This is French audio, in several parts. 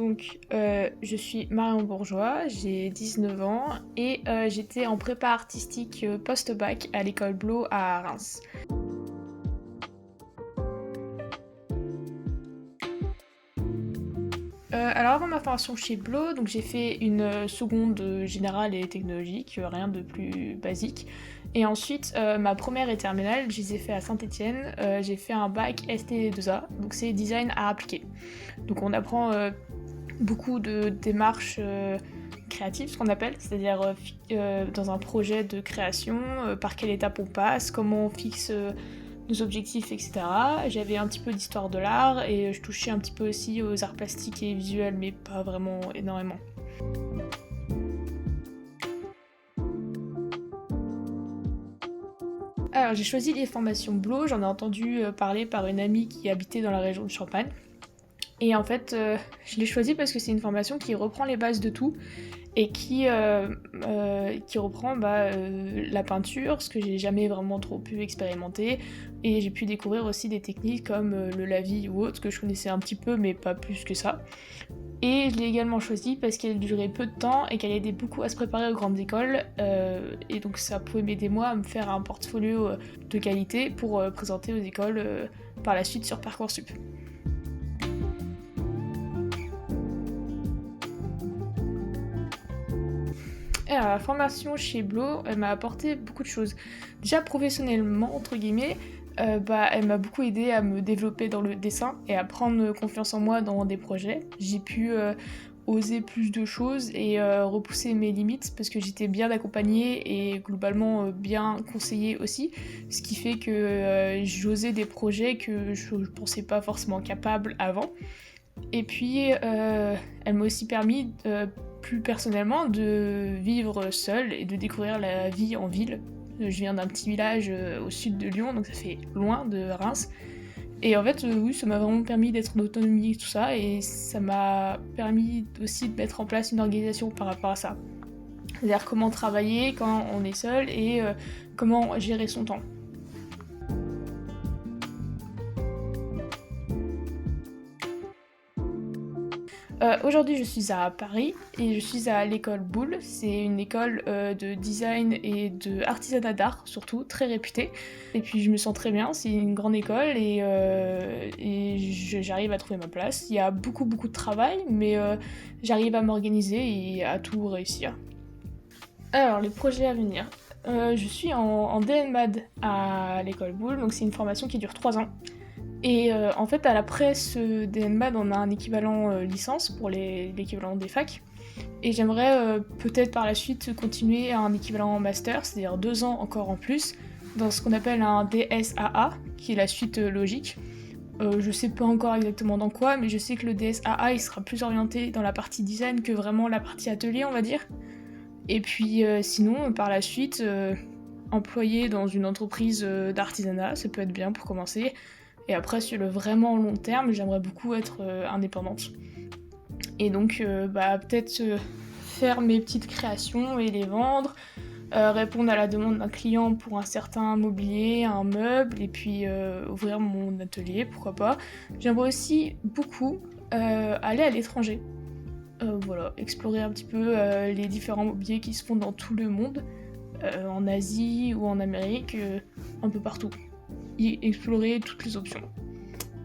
Je suis Marion Bourgeois, j'ai 19 ans et j'étais en prépa artistique post-bac à l'école Blo à Reims. Alors avant ma formation chez Blo, donc j'ai fait une seconde générale et technologique, rien de plus basique. Et ensuite, ma première et terminale, je les ai fait à Saint-Étienne. J'ai fait un bac ST2A, donc c'est design à appliquer. Donc on apprend beaucoup de démarches créatives, ce qu'on appelle, c'est-à-dire dans un projet de création, par quelle étape on passe, comment on fixe nos objectifs, etc. J'avais un petit peu d'histoire de l'art et je touchais un petit peu aussi aux arts plastiques et visuels, mais pas vraiment énormément. Alors j'ai choisi les formations Blo, j'en ai entendu parler par une amie qui habitait dans la région de Champagne. Et en fait, je l'ai choisi parce que c'est une formation qui reprend les bases de tout et qui reprend la peinture, ce que j'ai jamais vraiment trop pu expérimenter. Et j'ai pu découvrir aussi des techniques comme le lavis ou autre, que je connaissais un petit peu mais pas plus que ça. Et je l'ai également choisi parce qu'elle durait peu de temps et qu'elle aidait beaucoup à se préparer aux grandes écoles. Et donc ça pouvait m'aider moi à me faire un portfolio de qualité pour présenter aux écoles par la suite sur Parcoursup. Alors, la formation chez Blo, elle m'a apporté beaucoup de choses. Déjà professionnellement, entre guillemets, elle m'a beaucoup aidé à me développer dans le dessin et à prendre confiance en moi dans des projets. J'ai pu oser plus de choses et repousser mes limites parce que j'étais bien accompagnée et globalement bien conseillée aussi, ce qui fait que j'osais des projets que je pensais pas forcément capable avant. Et puis, elle m'a aussi permis, plus personnellement, de vivre seule et de découvrir la vie en ville. Je viens d'un petit village au sud de Lyon, donc ça fait loin de Reims. Et en fait, oui, ça m'a vraiment permis d'être en autonomie et tout ça, et ça m'a permis aussi de mettre en place une organisation par rapport à ça. C'est-à-dire comment travailler quand on est seul et comment gérer son temps. Aujourd'hui, je suis à Paris et je suis à l'école Boulle. C'est une école de design et de artisanat d'art, surtout, très réputée. Et puis, je me sens très bien. C'est une grande école et j'arrive à trouver ma place. Il y a beaucoup, beaucoup de travail, mais j'arrive à m'organiser et à tout réussir. Alors, les projets à venir. Je suis en DNMAD à l'école Boulle, donc c'est une formation qui dure 3 ans. Et en fait, à la presse DNMAD, on a un équivalent licence pour l'équivalent des facs. Et j'aimerais peut-être par la suite continuer à un équivalent master, c'est-à-dire 2 ans encore en plus, dans ce qu'on appelle un DSAA, qui est la suite logique. Je sais pas encore exactement dans quoi, mais je sais que le DSAA il sera plus orienté dans la partie design que vraiment la partie atelier, on va dire. Et puis sinon, par la suite, employé dans une entreprise d'artisanat, ça peut être bien pour commencer. Et après, sur le vraiment long terme, j'aimerais beaucoup être indépendante. Et donc, peut-être faire mes petites créations et les vendre, répondre à la demande d'un client pour un certain mobilier, un meuble, et puis ouvrir mon atelier, pourquoi pas. J'aimerais aussi beaucoup aller à l'étranger. Voilà, explorer un petit peu les différents mobiliers qui se font dans tout le monde, en Asie ou en Amérique, un peu partout. Explorer toutes les options.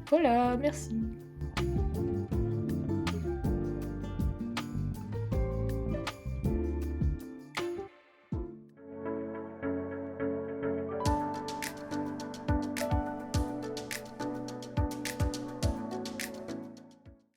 Voilà, merci.